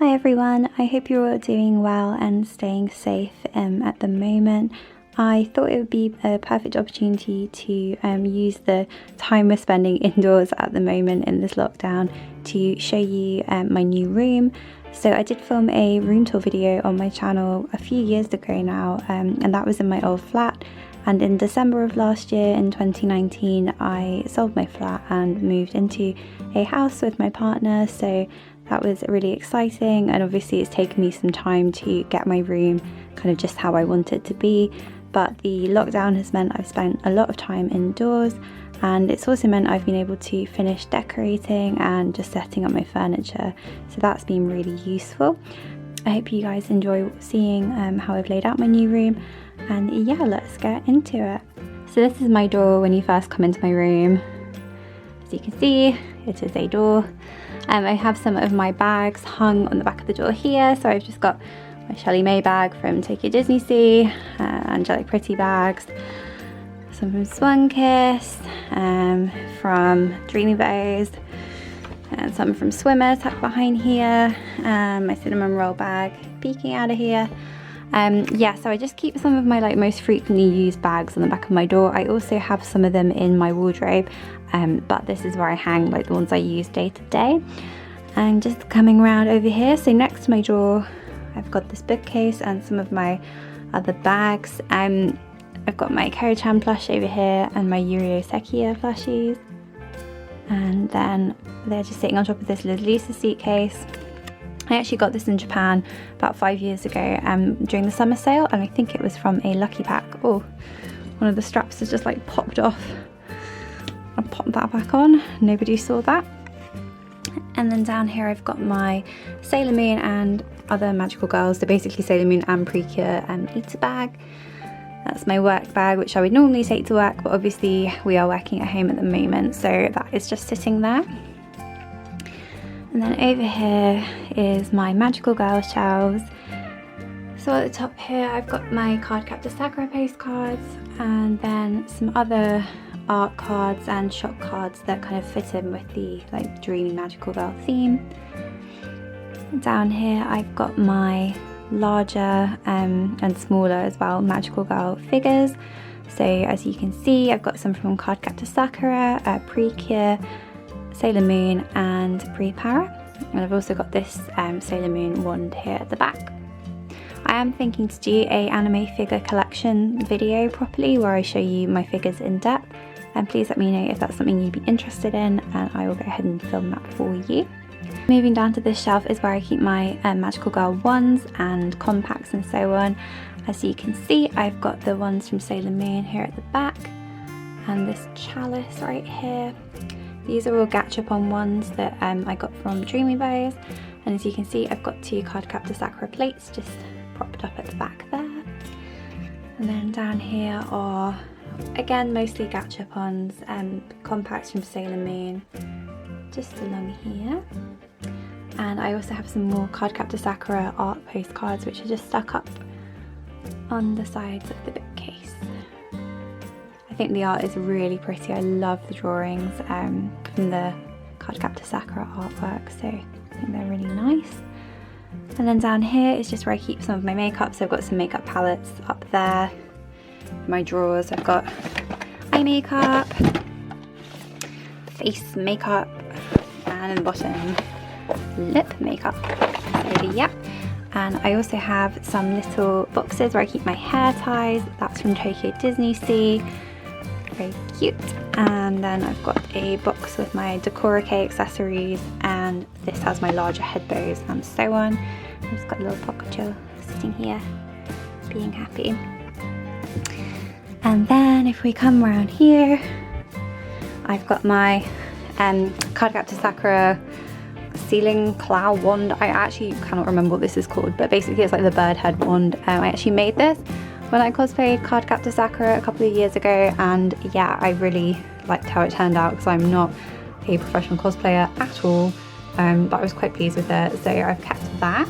Hi everyone, I hope you're all doing well and staying safe at the moment. I thought it would be a perfect opportunity to use the time we're spending indoors at the moment in this lockdown to show you my new room. So I did film a room tour video on my channel a few years ago now, and that was in my old flat. And in December of last year, in 2019, I sold my flat and moved into a house with my partner. So that was really exciting, and obviously it's taken me some time to get my room kind of just how I want it to be. But the lockdown has meant I've spent a lot of time indoors, and it's also meant I've been able to finish decorating and just setting up my furniture. So that's been really useful. I hope you guys enjoy seeing how I've laid out my new room, and yeah, let's get into it. So this is my door when you first come into my room. As you can see, it is a door. I have some of my bags hung on the back of the door here. So I've just got my Shelley May bag from Tokyo Disney Sea, Angelic Pretty bags, some from Swan Kiss, from Dreamy Bows, and some from Swimmer tucked behind here, my cinnamon roll bag peeking out of here. Yeah, so I just keep some of my most frequently used bags on the back of my door. I also have some of them in my wardrobe, but this is where I hang the ones I use day to day. And just coming around over here, so next to my drawer I've got this bookcase and some of my other bags. I've got my Kero-chan plush over here and my Yurio Sekiya plushies, and then they're just sitting on top of this Lisa suitcase. I actually got this in Japan about 5 years ago during the summer sale, and I think it was from a Lucky Pack. Oh, one of the straps has just popped off. I'll pop that back on, nobody saw that. And then down here I've got my Sailor Moon and other magical girls, so basically Sailor Moon and Precure Eater bag. That's my work bag, which I would normally take to work, but obviously we are working at home at the moment, so that is just sitting there. And then over here is my Magical Girl shelves. So at the top here I've got my Cardcaptor Sakura postcards, and then some other art cards and shop cards that kind of fit in with the dreamy Magical Girl theme. Down here I've got my larger and smaller as well Magical Girl figures. So as you can see, I've got some from Cardcaptor Sakura, Precure, Sailor Moon and Pre-Para, and I've also got this Sailor Moon wand here at the back. I am thinking to do a anime figure collection video properly where I show you my figures in depth, and please let me know if that's something you'd be interested in, and I will go ahead and film that for you. Moving down to this shelf is where I keep my Magical Girl wands and compacts and so on. As you can see, I've got the ones from Sailor Moon here at the back, and this chalice right here. These are all Gachapon ones that I got from Dreamy Bows, and as you can see I've got two Cardcaptor Sakura plates just propped up at the back there. And then down here are, again, mostly Gachapons and compacts from Sailor Moon, just along here. And I also have some more Cardcaptor Sakura art postcards which are just stuck up on the sides of the bookcase. I think the art is really pretty. I love the drawings from the Cardcaptor Sakura artwork, so I think they're really nice. And then down here is just where I keep some of my makeup. So I've got some makeup palettes up there. In my drawers I've got eye makeup, face makeup, and in the bottom lip makeup. So yeah. And I also have some little boxes where I keep my hair ties. That's from Tokyo Disney Sea. Very cute. And then I've got a box with my Sakura accessories, and this has my larger head bows and so on. I've just got a little Pococho sitting here being happy. And then if we come around here, I've got my Cardcaptor Sakura ceiling cloud wand. I actually cannot remember what this is called, but basically it's like the bird head wand. I actually made this when I cosplayed Cardcaptor Sakura a couple of years ago, and yeah, I really liked how it turned out because I'm not a professional cosplayer at all, but I was quite pleased with it, so I've kept that.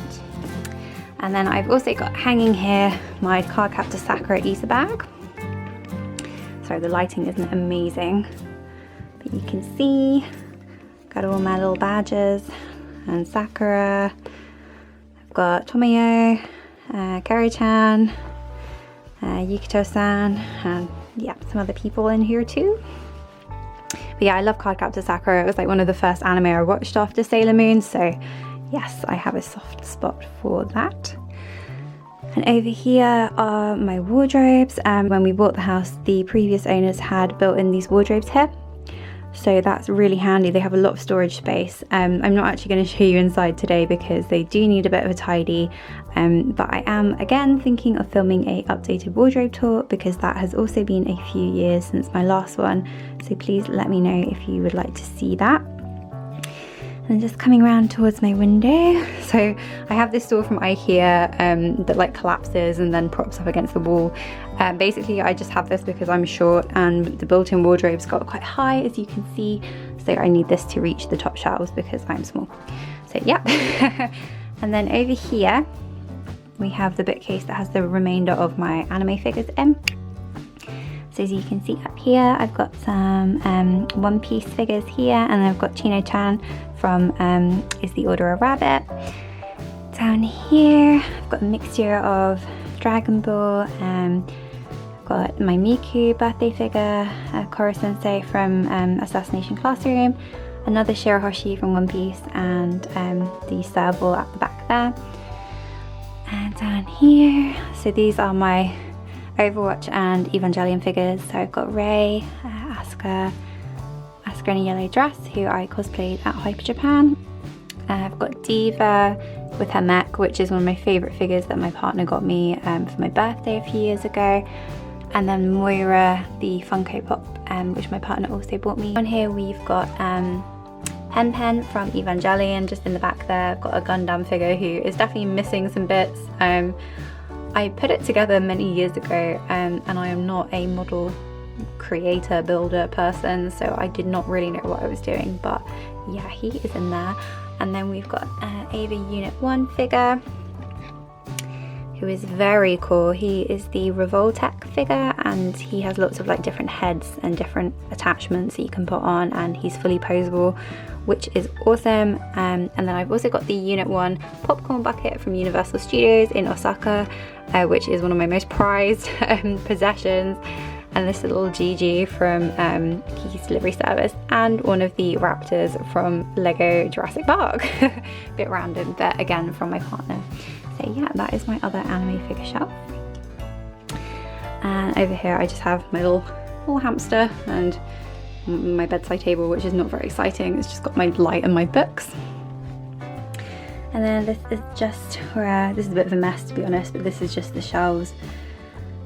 And then I've also got hanging here my Cardcaptor Sakura Eater bag. Sorry, the lighting isn't amazing, but you can see got all my little badges and Sakura, I've got Tomoyo, Kari-chan, Yukito-san, and yeah, some other people in here too. But yeah, I love Cardcaptor Sakura. It was like one of the first anime I watched after Sailor Moon, so yes, I have a soft spot for that. And over here are my wardrobes. When we bought the house, the previous owners had built in these wardrobes here, so that's really handy. They have a lot of storage space. I'm not actually going to show you inside today because they do need a bit of a tidy, but I am again thinking of filming a updated wardrobe tour because that has also been a few years since my last one, so please let me know if you would like to see that. And just coming around towards my window, so I have this door from IKEA that like collapses and then props up against the wall. Basically I just have this because I'm short and the built-in wardrobe's got quite high, as you can see, so I need this to reach the top shelves because I'm small. So yeah. And then over here we have the bookcase that has the remainder of my anime figures in. So as you can see up here, I've got some One Piece figures here, and I've got Chino-chan from Is the Order a Rabbit. Down here, I've got a mixture of Dragon Ball, I've got my Miku birthday figure, Koro-sensei from Assassination Classroom, another Shirahoshi from One Piece, and the serval at the back there. And down here, so these are my Overwatch and Evangelion figures. So I've got Rei, Asuka in a yellow dress, who I cosplayed at Hyper Japan. I've got Diva with her mech, which is one of my favourite figures that my partner got me for my birthday a few years ago. And then Moira, the Funko Pop, which my partner also bought me. On here we've got Pen from Evangelion, just in the back there. I've got a Gundam figure who is definitely missing some bits. I put it together many years ago, and I am not a model creator builder person, so I did not really know what I was doing, but yeah, he is in there. And then we've got Ava Unit 1 figure, who is very cool. He is the Revoltech figure, and he has lots of like different heads and different attachments that you can put on, and he's fully posable, which is awesome. And then I've also got the Unit 1 popcorn bucket from Universal Studios in Osaka, which is one of my most prized possessions, and this little Gigi from Kiki's Delivery Service, and one of the raptors from Lego Jurassic Park. Bit random, but again from my partner. So yeah, that is my other anime figure shelf. And over here I just have my little hamster and my bedside table, which is not very exciting. It's just got my light and my books. And then this is just where, this is a bit of a mess to be honest, but this is just the shelves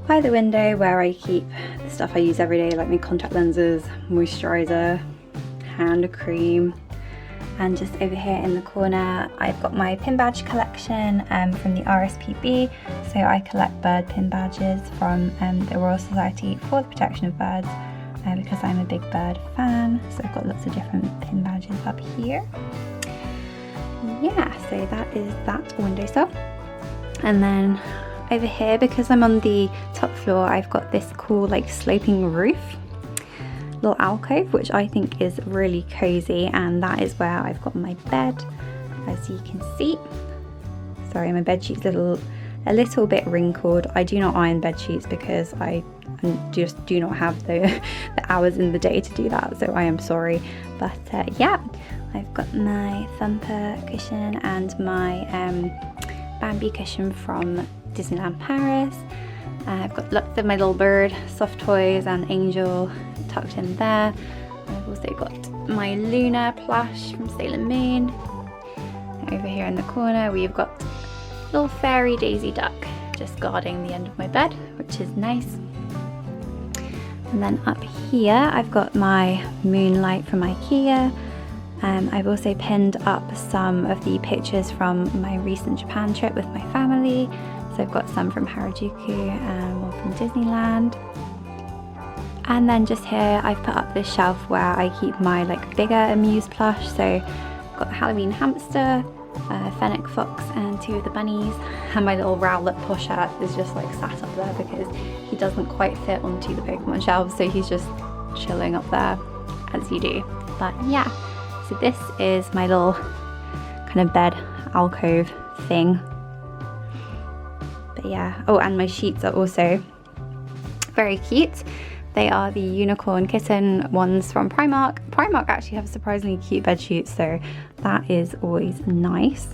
by the window where I keep the stuff I use every day, like my contact lenses, moisturizer, hand cream. And just over here in the corner I've got my pin badge collection from the RSPB. So I collect bird pin badges from the Royal Society for the Protection of Birds, because I'm a big bird fan. So I've got lots of different pin badges up here. Yeah, so that is that windowsill. And then over here, because I'm on the top floor, I've got this cool like sloping roof, little alcove, which I think is really cozy, and that is where I've got my bed, as you can see. Sorry, my bed sheet's a little bit wrinkled. I do not iron bed sheets because I just do not have the hours in the day to do that, so I am sorry. But yeah, I've got my thumper cushion and my Bambi cushion from Disneyland Paris. I've got lots of my little bird soft toys and Angel tucked in there. I've also got my Luna plush from Sailor Moon. And over here in the corner we've got little fairy Daisy Duck just guarding the end of my bed, which is nice. And then up here I've got my Moonlight from IKEA. I've also pinned up some of the pictures from my recent Japan trip with my family. So I've got some from Harajuku and one from Disneyland. And then just here I've put up this shelf where I keep my like bigger Amuse plush. So I've got the Halloween hamster, Fennec Fox and two of the bunnies, and my little Rowlet plushette is just like sat up there because he doesn't quite fit onto the Pokemon shelves, so he's just chilling up there, as you do. But yeah, so this is my little kind of bed alcove thing But yeah, oh, and my sheets are also very cute. They are the unicorn kitten ones from Primark. Primark actually have surprisingly cute bed sheets, so that is always nice.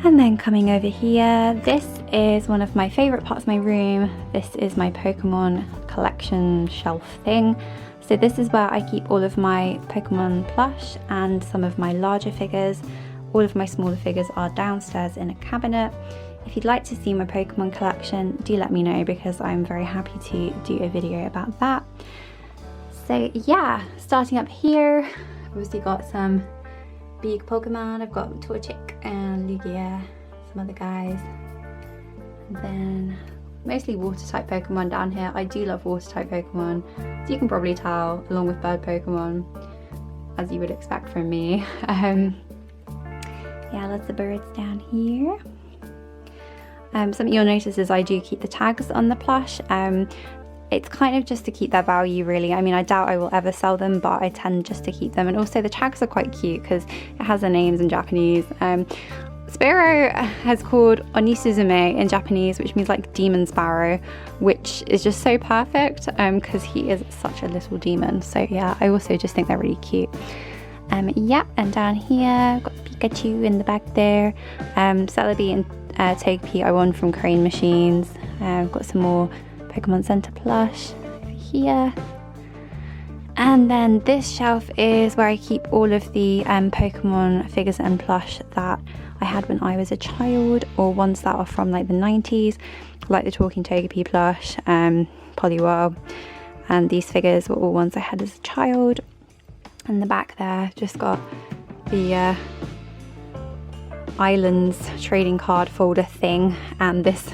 And then coming over here, this is one of my favorite parts of my room. This is my Pokemon collection shelf thing. So this is where I keep all of my Pokemon plush and some of my larger figures. All of my smaller figures are downstairs in a cabinet. If you'd like to see my Pokemon collection, do let me know, because I'm very happy to do a video about that. So yeah, starting up here, obviously got some big Pokemon. I've got Torchic and Lugia, some other guys. And then mostly water type Pokemon down here. I do love water type Pokemon, as you can probably tell, along with bird Pokemon, as you would expect from me. Yeah, lots of birds down here. Something you'll notice is I do keep the tags on the plush. It's kind of just to keep their value, really. I mean, I doubt I will ever sell them, but I tend just to keep them. And also the tags are quite cute because it has their names in Japanese. Sparrow has called Onisuzume in Japanese, which means like demon sparrow, which is just so perfect because he is such a little demon. So yeah, I also just think they're really cute. Yeah, and down here, got Pikachu in the back there. Celebi and Togepi I won from Crane Machines. Got some more Pokemon Center plush over here. And then this shelf is where I keep all of the Pokemon figures and plush that I had when I was a child, or ones that are from like the 90s, like the Talking Togepi plush, Poliwhirl, and these figures were all ones I had as a child. And the back there just got the Islands trading card folder thing, and this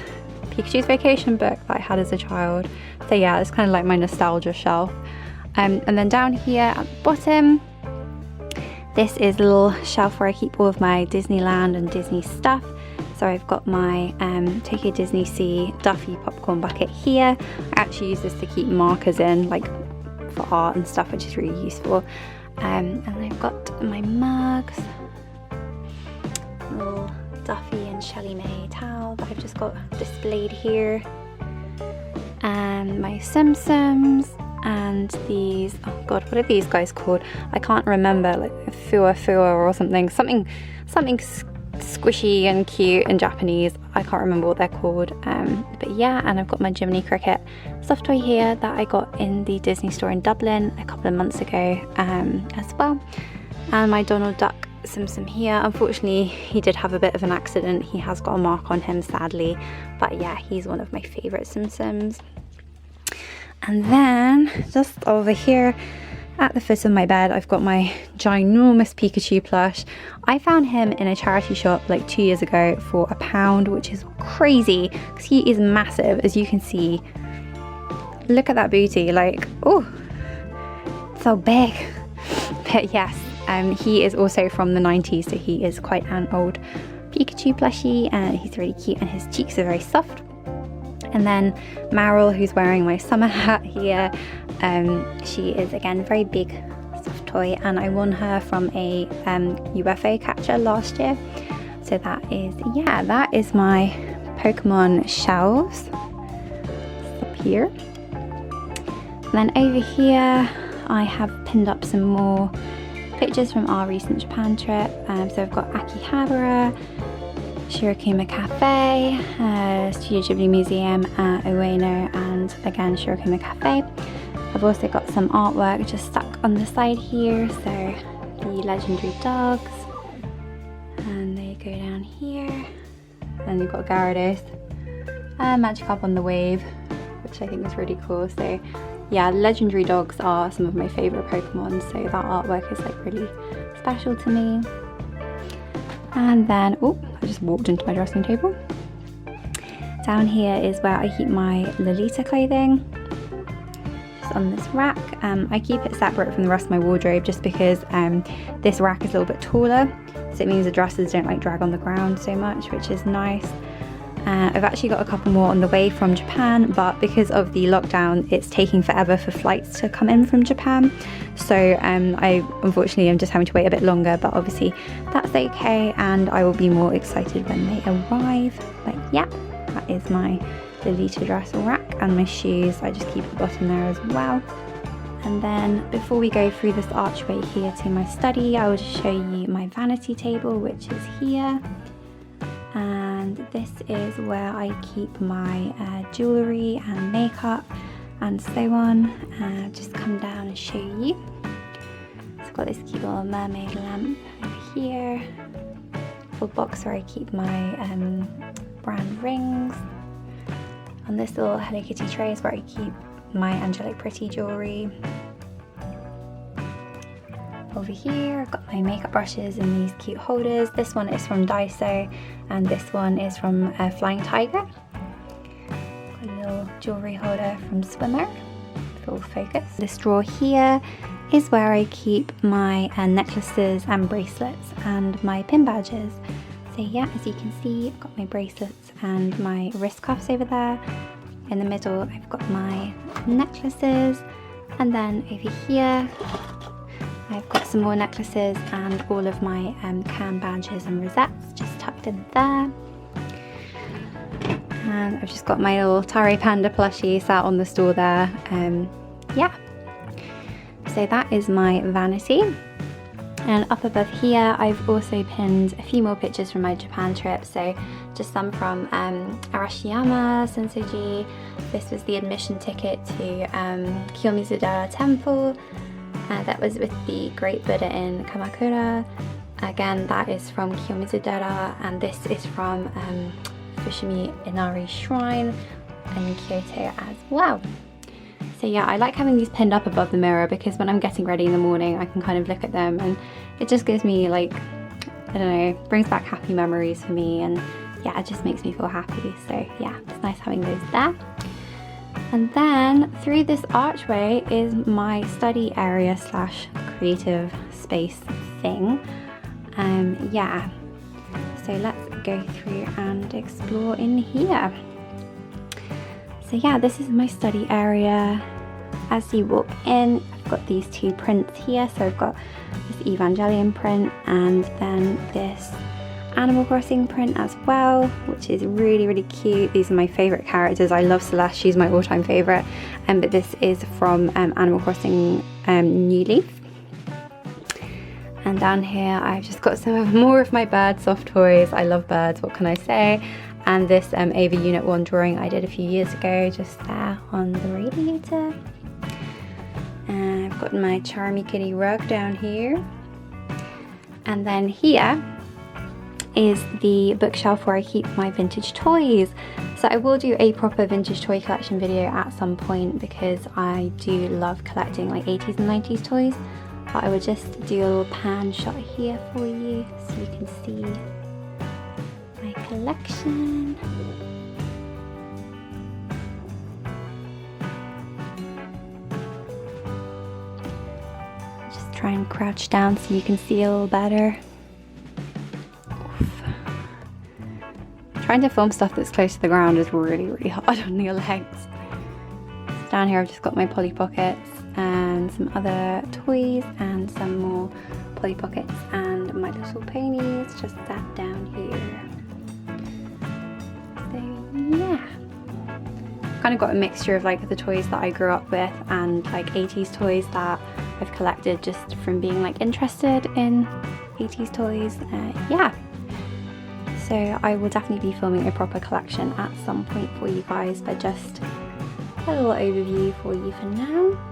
Pikachu's Vacation book that I had as a child. So yeah, it's kind of like my nostalgia shelf. And then down here at the bottom, this is a little shelf where I keep all of my Disneyland and Disney stuff. So I've got my Tokyo Disney Sea Duffy popcorn bucket here. I actually use this to keep markers in, like for art and stuff, which is really useful. And I've got my mugs, little Duffy and Shelly May towel that I've just got displayed here, and my Sim Sims, and these, oh god, what are these guys called? I can't remember, like Fua or something squishy and cute in Japanese. I can't remember what they're called, but yeah. And I've got my Jiminy Cricket soft toy here that I got in the Disney store in Dublin a couple of months ago as well. And my Donald Duck Sim Sim here. Unfortunately, he did have a bit of an accident. He has got a mark on him, sadly, but yeah, he's one of my favorite Sim Sims. And then just over here at the foot of my bed, I've got my ginormous Pikachu plush. I found him in a charity shop like 2 years ago for £1, which is crazy because he is massive, as you can see. Look at that booty, like, oh, so big. But yes, he is also from the 90s, so he is quite an old Pikachu plushie, and he's really cute, and his cheeks are very soft. And then Meryl, who's wearing my summer hat here, she is again very big soft toy, and I won her from a UFO catcher last year. So that is, yeah, that is my Pokemon shelves up here. And then over here I have pinned up some more pictures from our recent Japan trip. So I've got Akihabara, Shirokuma Cafe, Studio Ghibli Museum at Ueno, and again Shirokuma Cafe. I've also got some artwork just stuck on the side here, so the legendary dogs, and they go down here. And you've got Gyarados, Magikarp on the wave, which I think is really cool. So yeah, legendary dogs are some of my favourite Pokemon, so that artwork is like really special to me. And then, oh, I just walked into my dressing table. Down here is where I keep my Lolita clothing, just on this rack. I keep it separate from the rest of my wardrobe just because this rack is a little bit taller, so it means the dresses don't like drag on the ground so much, which is nice. I've actually got a couple more on the way from Japan, but because of the lockdown, it's taking forever for flights to come in from Japan. So I unfortunately am just having to wait a bit longer, but obviously that's okay, and I will be more excited when they arrive. But yeah, that is my Lolita dress rack, and my shoes I just keep at the bottom there as well. And then before we go through this archway here to my study, I will just show you my vanity table, which is here. And this is where I keep my jewellery and makeup and so on. Just come down and show you. So I've got this cute little mermaid lamp over here. Little box where I keep my brand rings. On this little Hello Kitty tray is where I keep my Angelic Pretty jewellery. Over here I've got my makeup brushes in these cute holders. This one is from Daiso and this one is from Flying Tiger. Got a little jewellery holder from Swimmer, full focus. This drawer here is where I keep my necklaces and bracelets and my pin badges. So yeah, as you can see, I've got my bracelets and my wrist cuffs over there. In the middle I've got my necklaces, and then over here I've got some more necklaces and all of my can badges and rosettes just tucked in there. And I've just got my little Tare Panda plushie sat on the stool there. Yeah, so that is my vanity. And up above here I've also pinned a few more pictures from my Japan trip, so just some from Arashiyama, Sensoji. This was the admission ticket to Kiyomizu-dera Temple. That was with the Great Buddha in Kamakura. Again, that is from Kiyomizu-dera, and this is from Fushimi Inari Shrine in Kyoto as well. So yeah, I like having these pinned up above the mirror because when I'm getting ready in the morning I can kind of look at them, and it just gives me, like, I don't know, brings back happy memories for me, and yeah, it just makes me feel happy. So yeah, it's nice having those there. And then through this archway is my study area slash creative space thing. Yeah, so let's go through and explore in here. So yeah, this is my study area. As you walk in, I've got these two prints here. So I've got this Evangelion print and then this Animal Crossing print as well, which is really, really cute. These are my favourite characters. I love Celeste, she's my all-time favourite. But this is from Animal Crossing New Leaf. And down here I've just got some more of my bird soft toys. I love birds, what can I say? And this Ava Unit 1 drawing I did a few years ago, just there on the radiator. And I've got my Charmy Kitty rug down here. And then here is the bookshelf where I keep my vintage toys. So I will do a proper vintage toy collection video at some point because I do love collecting like 80s and 90s toys. But I will just do a little pan shot here for you so you can see my collection. Just try and crouch down so you can see a little better. Oof. Trying to film stuff that's close to the ground is really, really hard on your legs. So down here I've just got my Polly Pockets and some other toys and some more Polly Pockets and My Little Ponies just sat down here. So yeah, kind of got a mixture of like the toys that I grew up with and like 80s toys that I've collected just from being like interested in 80s toys. Yeah, so I will definitely be filming a proper collection at some point for you guys, but just a little overview for you for now.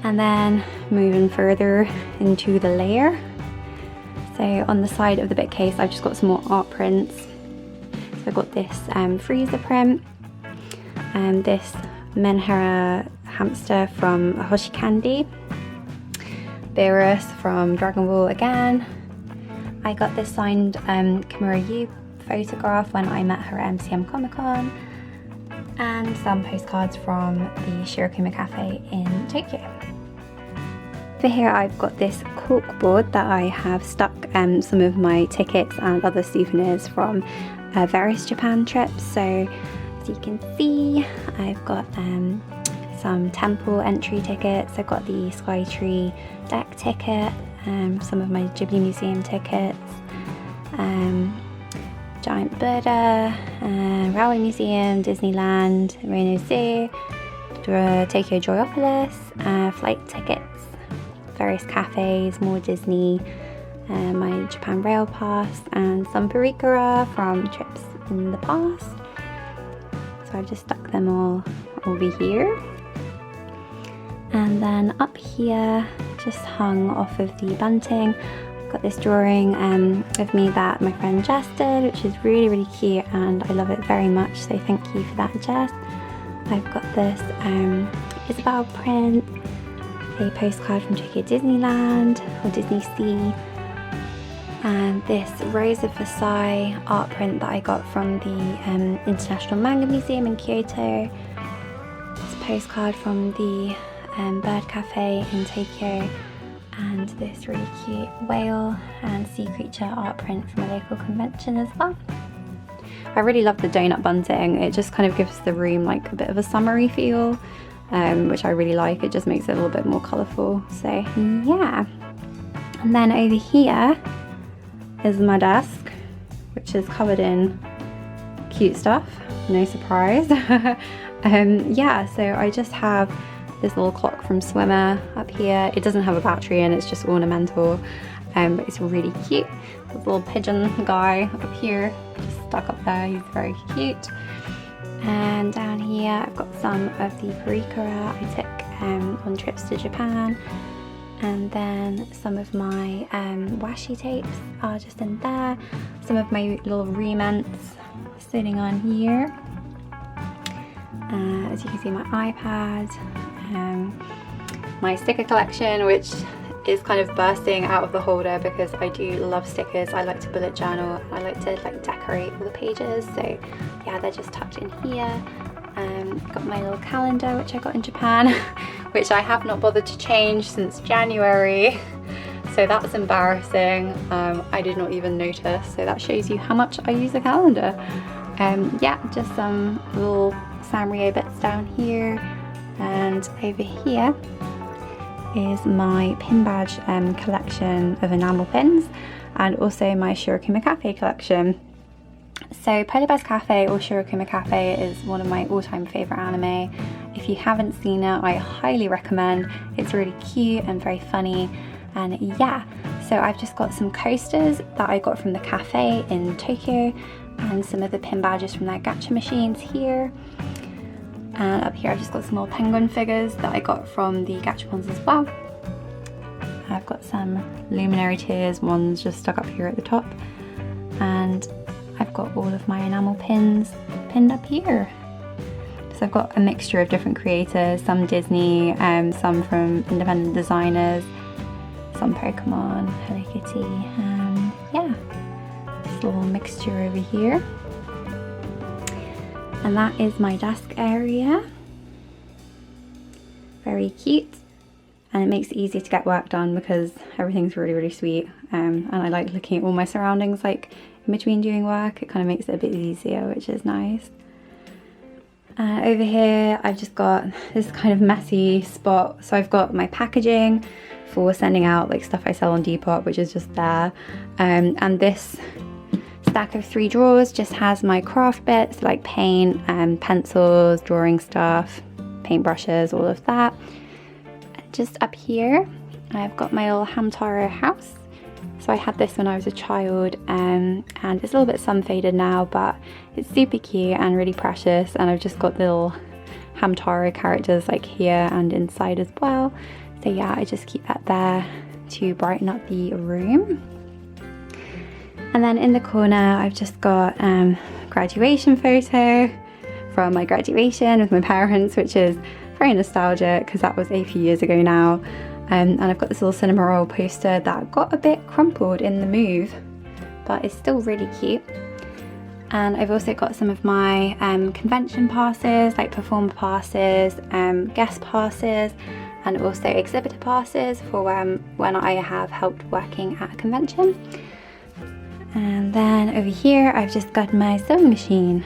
And then moving further into the layer. So on the side of the bookcase I've just got some more art prints. So I've got this Frieza print and this Menhera hamster from Hoshi Candy, Beerus from Dragon Ball again. I got this signed Kimura Yu photograph when I met her at MCM Comic Con, and some postcards from the Shirokuma Cafe in Tokyo. For here I've got this corkboard that I have stuck some of my tickets and other souvenirs from various Japan trips. So as you can see, I've got some temple entry tickets. I've got the Skytree deck ticket, some of my Ghibli Museum tickets, Giant Buddha, Railway Museum, Disneyland, Reno Zoo, Tokyo Joyopolis, flight tickets, various cafes, more Disney, my Japan Rail Pass, and some Parikura from trips in the past. So I've just stuck them all over here. And then up here, just hung off of the bunting, I've got this drawing of me that my friend Jess did, which is really, really cute, and I love it very much, so thank you for that, Jess. I've got this Isabel print, a postcard from Tokyo Disneyland, or Disney Sea, and this Rose of Versailles art print that I got from the International Manga Museum in Kyoto. This postcard from the Bird Cafe in Tokyo, and this really cute whale and sea creature art print from a local convention as well. I really love the donut bunting. It just kind of gives the room like a bit of a summery feel, which I really like. It just makes it a little bit more colourful. So yeah. And then over here is my desk, which is covered in cute stuff, no surprise. Yeah, so I just have this little clock from Swimmer up here. It doesn't have a battery and it's just ornamental, but it's really cute. This little pigeon guy up here, just stuck up there, he's very cute. And down here I've got some of the Parikura I took on trips to Japan, and then some of my washi tapes are just in there, some of my little rements sitting on here. As you can see, my iPad, my sticker collection, which is kind of bursting out of the holder because I do love stickers. I like to bullet journal, I like to decorate all the pages, so yeah, they're just tucked in here. Got my little calendar which I got in Japan, which I have not bothered to change since January, so that's embarrassing. I did not even notice, so that shows you how much I use a calendar. Yeah, just some little Sanrio bits down here, and over here is my pin badge collection of enamel pins, and also my Shirokuma Cafe collection. So Polar Bears Cafe, or Shirokuma Cafe, is one of my all-time favourite anime. If you haven't seen it, I highly recommend. It's really cute and very funny, and yeah, so I've just got some coasters that I got from the cafe in Tokyo, and some of the pin badges from their gacha machines here. And up here I've just got some little penguin figures that I got from the gachapons as well. I've got some Luminary Tears ones just stuck up here at the top, and I've got all of my enamel pins pinned up here. So I've got a mixture of different creators, some Disney, some from independent designers, some Pokemon, Hello Kitty, and yeah, this little mixture over here. And that is my desk area. Very cute, and it makes it easy to get work done because everything's really, really sweet, and I like looking at all my surroundings like in between doing work. It kind of makes it a bit easier, which is nice. Over here I've just got this kind of messy spot, so I've got my packaging for sending out like stuff I sell on Depop, which is just there, and this stack of 3 drawers just has my craft bits like paint and pencils, drawing stuff, paintbrushes, all of that. And just up here I've got my little Hamtaro house. So I had this when I was a child, and it's a little bit sun faded now, but it's super cute and really precious, and I've just got little Hamtaro characters like here and inside as well. So yeah, I just keep that there to brighten up the room. And then in the corner I've just got graduation photo from my graduation with my parents, which is very nostalgic because that was a few years ago now. And I've got this little cinema roll poster that got a bit crumpled in the move, but it's still really cute. And I've also got some of my convention passes, like performer passes, guest passes, and also exhibitor passes for when I have helped working at a convention. And then over here I've just got my sewing machine.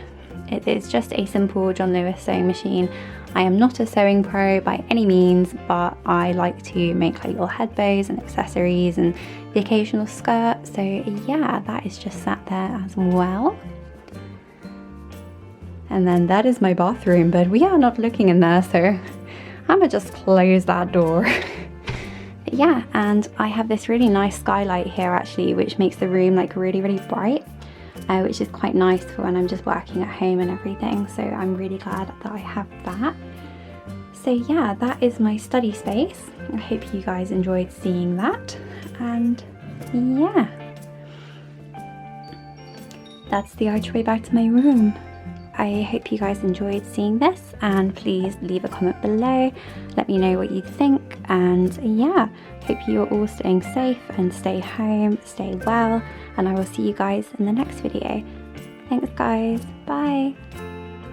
It is just a simple John Lewis sewing machine. I am not a sewing pro by any means, but I like to make like little head bows and accessories and the occasional skirt. So yeah, that is just sat there as well. And then that is my bathroom, but we are not looking in there, so I'm gonna just close that door. But yeah, and I have this really nice skylight here actually, which makes the room like really, really bright. Which is quite nice for when I'm just working at home and everything, so I'm really glad that I have that. So yeah, that is my study space. I hope you guys enjoyed seeing that, and yeah, that's the archway back to my room. I hope you guys enjoyed seeing this, and please leave a comment below, let me know what you think, and yeah, hope you are all staying safe and stay home, stay well, and I will see you guys in the next video. Thanks guys, bye!